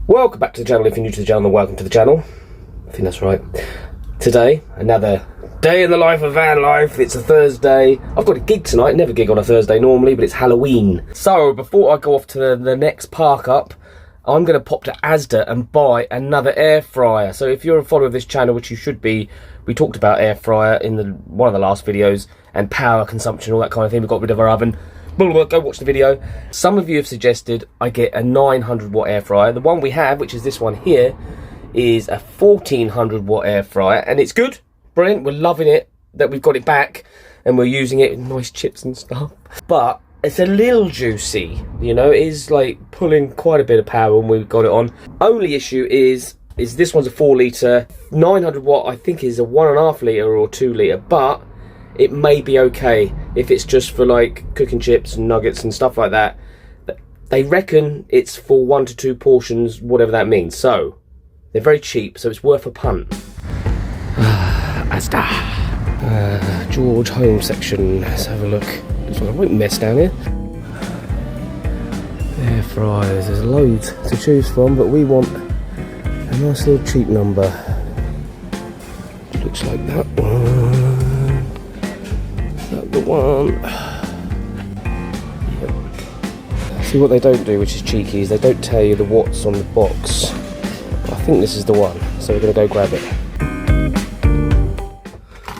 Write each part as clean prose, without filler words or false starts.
Welcome back to the channel. If you're new to the channel, welcome to the channel. I think that's right. Today, another day in the life of van life. It's a Thursday. I've got a gig tonight. Never gig on a Thursday normally, but it's Halloween. So before I go off to the next park up, I'm going to pop to Asda and buy another air fryer. So if you're a follower of this channel, which you should be, we talked about air fryer in one of the last videos and power consumption, all that kind of thing. We got rid of our oven. Go watch the video. Some of you have suggested I get a 900 watt air fryer. The one we have, which is this one here, is a 1400 watt air fryer, and it's good, brilliant. We're loving it that we've got it back and we're using it with nice chips and stuff. But it's a little juicy, you know. It is like pulling quite a bit of power when we've got it on. Only issue is this one's a 4 litre. 900 watt I think is a 1.5 litre or 2 litre, but it may be okay if it's just for like cooking chips and nuggets and stuff like that. They reckon it's for 1 to 2 portions, whatever that means. So they're very cheap, so it's worth a punt. Asda. George Home section. Let's have a look. Looks like a right mess down here. Air fryers. There's loads to choose from, but we want a nice little cheap number. Looks like that one. The one. Yep. See, what they don't do, which is cheeky, is they don't tell you the watts on the box. I think this is the one, so we're going to go grab it.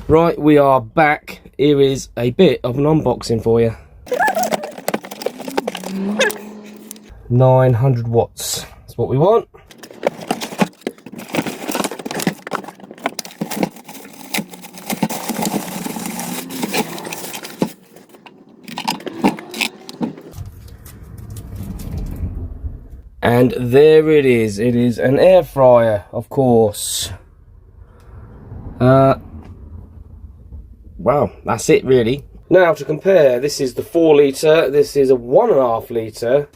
Right, we are back. Here is a bit of an unboxing for you. 900 watts. That's what we want. And there it is. It is an air fryer, of course. Wow, that's it really. Now to compare, this is the 4 litre, this is a 1.5 litre.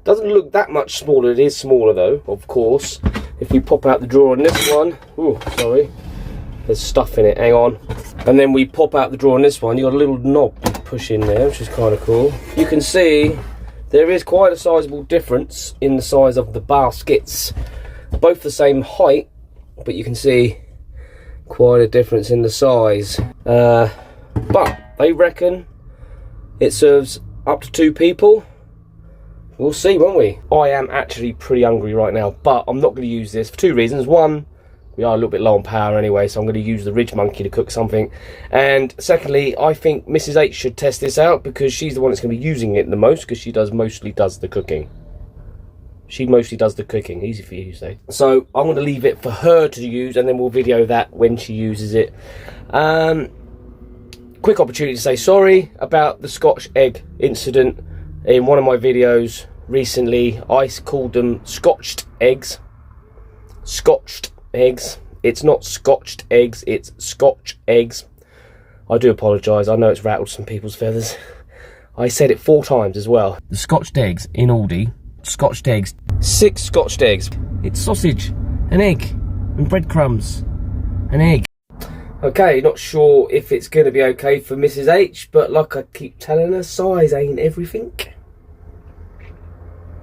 Doesn't look that much smaller. It is smaller though, of course. If we pop out the drawer on this one, oh, sorry, there's stuff in it, hang on. And then we pop out the drawer on this one, you got a little knob you push in there, which is kind of cool. You can see there is quite a sizable difference in the size of the baskets. Both the same height, but you can see quite a difference in the size. But they reckon it serves up to 2 people. We'll see, won't we? I am actually pretty hungry right now, but I'm not going to use this for 2 reasons. One, we are a little bit low on power anyway, so I'm going to use the Ridge Monkey to cook something. And secondly, I think Mrs. H should test this out because she's the one that's going to be using it the most, because she mostly does the cooking. She mostly does the cooking. Easy for you to say. So I'm going to leave it for her to use, and then we'll video that when she uses it. Quick opportunity to say sorry about the Scotch egg incident. In one of my videos recently, I called them scotched eggs. Scotched eggs. It's not scotched eggs, it's Scotch eggs. I do apologise, I know it's rattled some people's feathers. I said it 4 times as well. The scotched eggs in Aldi, scotched eggs, 6 scotched eggs. It's sausage, an egg, and breadcrumbs, an egg. Okay, not sure if it's going to be okay for Mrs. H, but like I keep telling her, size ain't everything.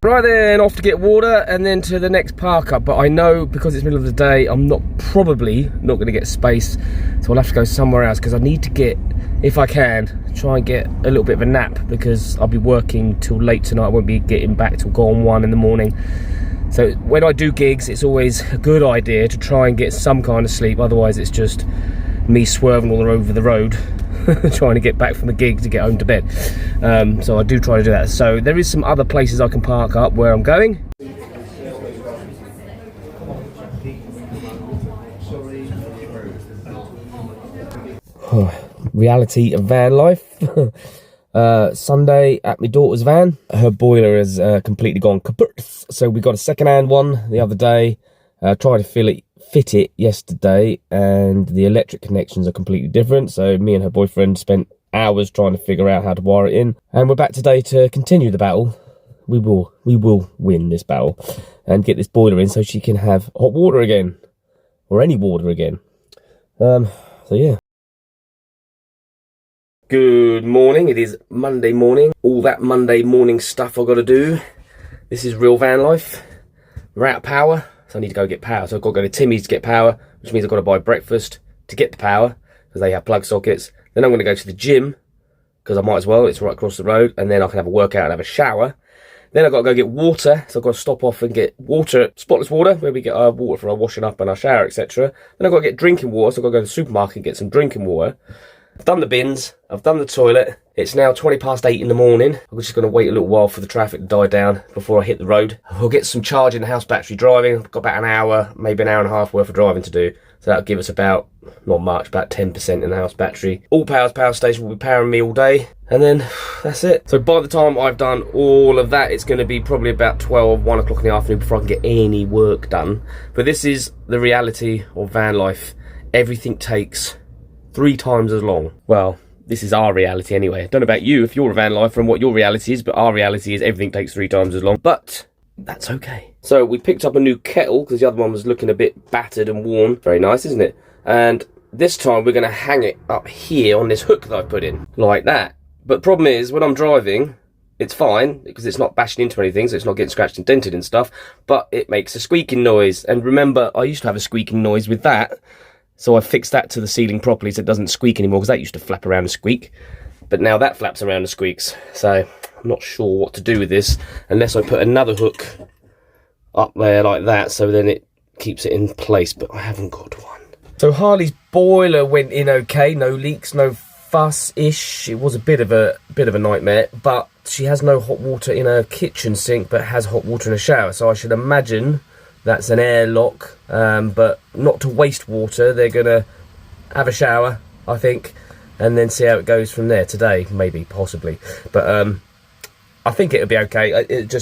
Right then, off to get water and then to the next park up. But I know because it's middle of the day, I'm probably not going to get space, so I'll have to go somewhere else because I need to get, if I can, try and get a little bit of a nap because I'll be working till late tonight. I won't be getting back till gone 1 in the morning. So when I do gigs, it's always a good idea to try and get some kind of sleep. Otherwise, it's just me swerving all over the road trying to get back from the gig to get home to bed. So I do try to do that. So there is some other places I can park up where I'm going. Reality of van life. Sunday at my daughter's van, her boiler has completely gone kaput, so we got a second-hand one the other day. Tried to fit it yesterday, and the electric connections are completely different, so me and her boyfriend spent hours trying to figure out how to wire it in, and we're back today to continue the battle. We will win this battle and get this boiler in so she can have hot water again, or any water again. So yeah. Good morning, it is Monday morning. All that Monday morning stuff I've got to do. This is real van life. we're out of power, so I need to go get power. So I've got to go to Timmy's to get power, which means I've got to buy breakfast to get the power, because they have plug sockets. Then I'm going to go to the gym, because I might as well, it's right across the road, and then I can have a workout and have a shower. Then I've got to go get water, so I've got to stop off and get water, Spotless Water, where we get our water for our washing up and our shower, etc. Then I've got to get drinking water, so I've got to go to the supermarket and get some drinking water. I've done the bins, I've done the toilet. It's now 8:20 in the morning. I'm just going to wait a little while for the traffic to die down before I hit the road. I'll get some charge in the house battery driving. I've got about an hour, maybe an hour and a half worth of driving to do. So that'll give us about, not much, about 10% in the house battery. All Power's power station will be powering me all day. And then that's it. So by the time I've done all of that, it's going to be probably about 1 o'clock in the afternoon before I can get any work done. But this is the reality of van life. Everything takes 3 times as long. Well, this is our reality anyway. I don't know about you, if you're a van lifer and what your reality is, but our reality is everything takes 3 times as long. But that's okay. So we picked up a new kettle because the other one was looking a bit battered and worn. Very nice, isn't it? And this time we're going to hang it up here on this hook that I put in, like that. But the problem is, when I'm driving, it's fine because it's not bashing into anything, so it's not getting scratched and dented and stuff, but it makes a squeaking noise. And remember, I used to have a squeaking noise with that, so I fixed that to the ceiling properly so it doesn't squeak anymore, because that used to flap around and squeak. But now that flaps around and squeaks, so I'm not sure what to do with this unless I put another hook up there like that, so then it keeps it in place, but I haven't got one. So Harley's boiler went in okay, no leaks, no fuss-ish. It was a bit of a nightmare, but she has no hot water in her kitchen sink, but has hot water in a shower, so I should imagine that's an airlock, but not to waste water. They're gonna have a shower, I think, and then see how it goes from there today, maybe, possibly. But I think it'll be okay. It's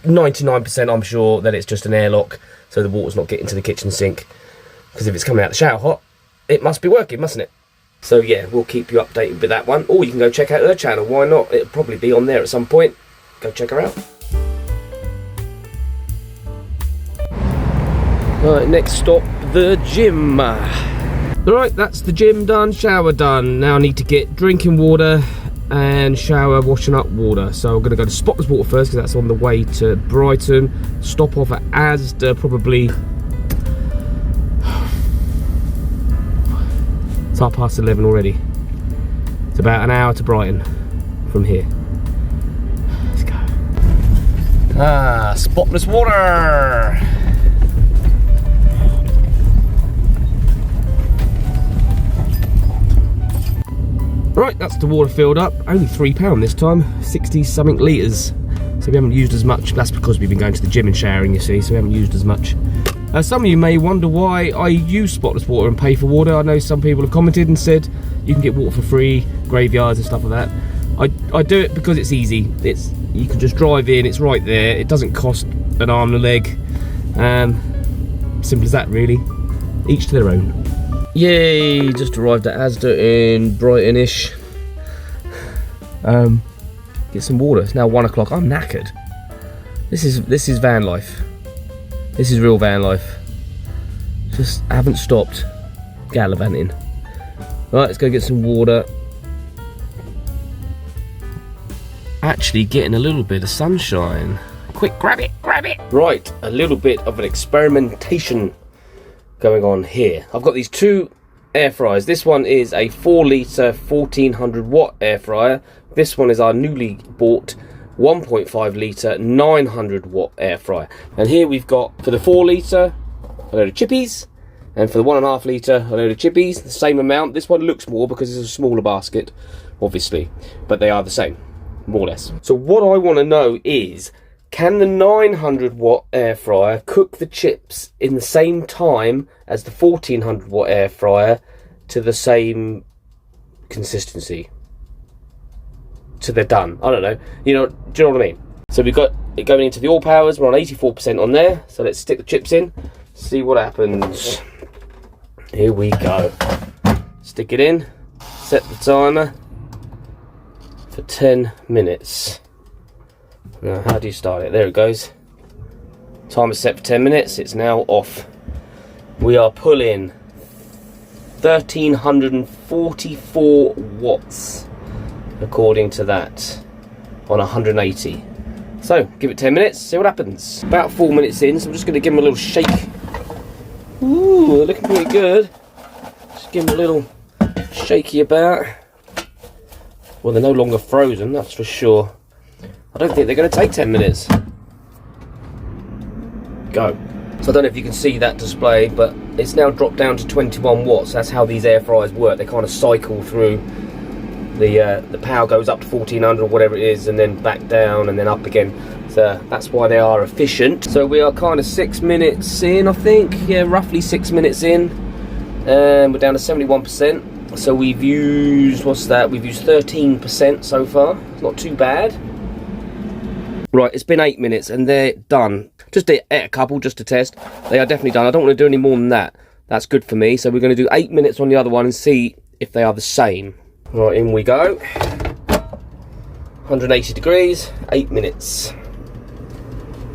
99% I'm sure that it's just an airlock, so the water's not getting to the kitchen sink, because if it's coming out the shower hot, it must be working, mustn't it? So yeah, we'll keep you updated with that one, or you can go check out her channel. Why not? It'll probably be on there at some point. Go check her out. Right, next stop, the gym. Right, that's the gym done, shower done. Now I need to get drinking water and shower, washing up water. So I'm going to go to Spotless Water first, because that's on the way to Brighton. Stop off at Asda, probably. It's 11:30 already. It's about an hour to Brighton from here. Let's go. Ah, Spotless Water. Right, that's the water filled up. Only £3 this time, 60 something litres. So we haven't used as much. That's because we've been going to the gym and showering, you see, so we haven't used as much. Some of you may wonder why I use Spotless Water and pay for water. I know some people have commented and said you can get water for free, graveyards and stuff like that. I do it because it's easy. You can just drive in, it's right there. It doesn't cost an arm and a leg. Simple as that, really. Each to their own. Yay, just arrived at Asda in Brighton-ish. Get some water. It's now 1 o'clock. I'm knackered. This is van life. This is real van life. Just haven't stopped gallivanting. Right, let's go get some water. Actually getting a little bit of sunshine. Quick, grab it, grab it. Right, a little bit of an experimentation going on here. I've got these 2 air fryers. This one is a 4 litre 1400 watt air fryer. This one is our newly bought 1.5 litre 900 watt air fryer. And here we've got, for the 4 litre, a load of chippies, and for the 1.5 litre, a load of chippies, the same amount. This one looks more because it's a smaller basket, obviously, but they are the same, more or less. So what I want to know is, can the 900 watt air fryer cook the chips in the same time as the 1400 watt air fryer to the same consistency? So they're done. I don't know. Do you know what I mean? So we've got it going into the all powers. We're on 84% on there. So let's stick the chips in, see what happens. Here we go. Stick it in, set the timer for 10 minutes. Now, how do you start it? There it goes. Timer set for 10 minutes. It's now off. We are pulling 1344 watts. According to that, on 180. So, give it 10 minutes, see what happens. About 4 minutes in, so I'm just going to give them a little shake. Ooh, they're looking pretty good. Just give them a little shaky about. Well, they're no longer frozen, that's for sure. I don't think they're going to take 10 minutes. Go. So I don't know if you can see that display, but it's now dropped down to 21 watts. That's how these air fryers work. They kind of cycle through. The power goes up to 1400 or whatever it is, and then back down and then up again. So that's why they are efficient. So we are kind of 6 minutes in, I think. Yeah, roughly 6 minutes in. And we're down to 71%. So we've used, what's that? We've used 13% so far. It's not too bad. Right, it's been 8 minutes and they're done. Just ate a couple just to test. They are definitely done. I don't want to do any more than that. That's good for me. So we're going to do 8 minutes on the other one and see if they are the same. Right, in we go. 180 degrees, 8 minutes.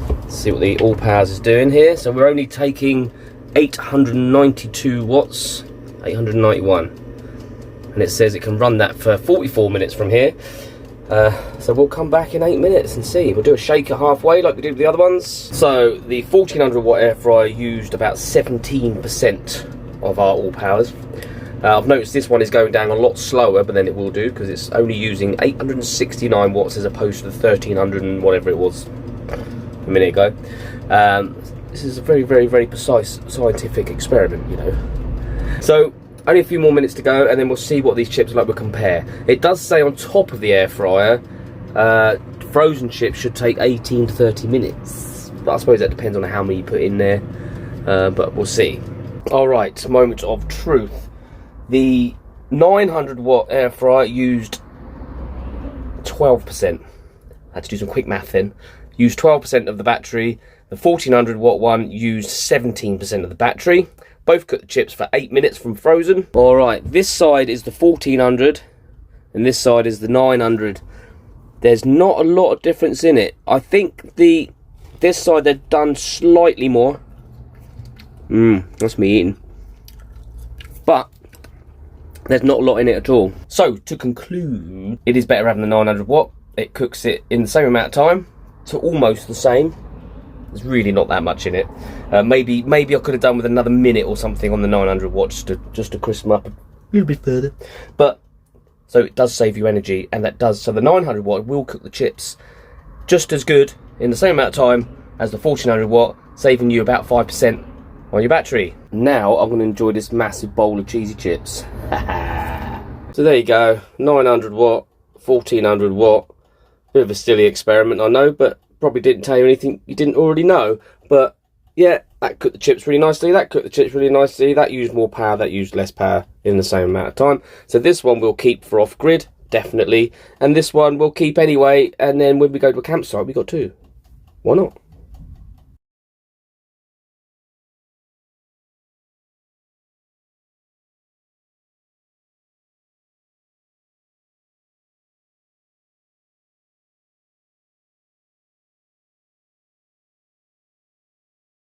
Let's see what the all powers is doing here. So we're only taking 892 watts, 891. And it says it can run that for 44 minutes from here. So we'll come back in 8 minutes and see. We'll do a shaker halfway like we did with the other ones. So the 1400 watt air fryer used about 17% of our all powers. I've noticed this one is going down a lot slower than it will do because it's only using 869 watts as opposed to the 1300 and whatever it was a minute ago. This is a very, very, very precise scientific experiment, you know. So only a few more minutes to go and then we'll see what these chips are like. We'll compare. It does say on top of the air fryer, frozen chips should take 18 to 30 minutes. But I suppose that depends on how many you put in there. But we'll see. Alright, moment of truth. The 900 watt air fryer used 12%. I had to do some quick math then. Used 12% of the battery. The 1400 watt one used 17% of the battery. Both cooked the chips for 8 minutes from frozen. Alright, this side is the 1400 and this side is the 900. There's not a lot of difference in it. I think this side they've done slightly more. That's me eating. But there's not a lot in it at all. So, to conclude, it is better having the 900 watt. It cooks it in the same amount of time, so almost the same. There's really not that much in it. Maybe I could have done with another minute or something on the 900 watt just to crisp them up a little bit further. But, so it does save you energy, and that does, so the 900 watt will cook the chips just as good in the same amount of time as the 1400 watt, saving you about 5% on your battery. Now I'm going to enjoy this massive bowl of cheesy chips. So there you go, 900 watt, 1400 watt. Bit of a silly experiment, I know, but probably didn't tell you anything you didn't already know. But yeah, that cooked the chips really nicely, that cooked the chips really nicely, that used more power, that used less power in the same amount of time. So this one we'll keep for off-grid, definitely. And this one we'll keep anyway, and then when we go to a campsite, we got two. Why not?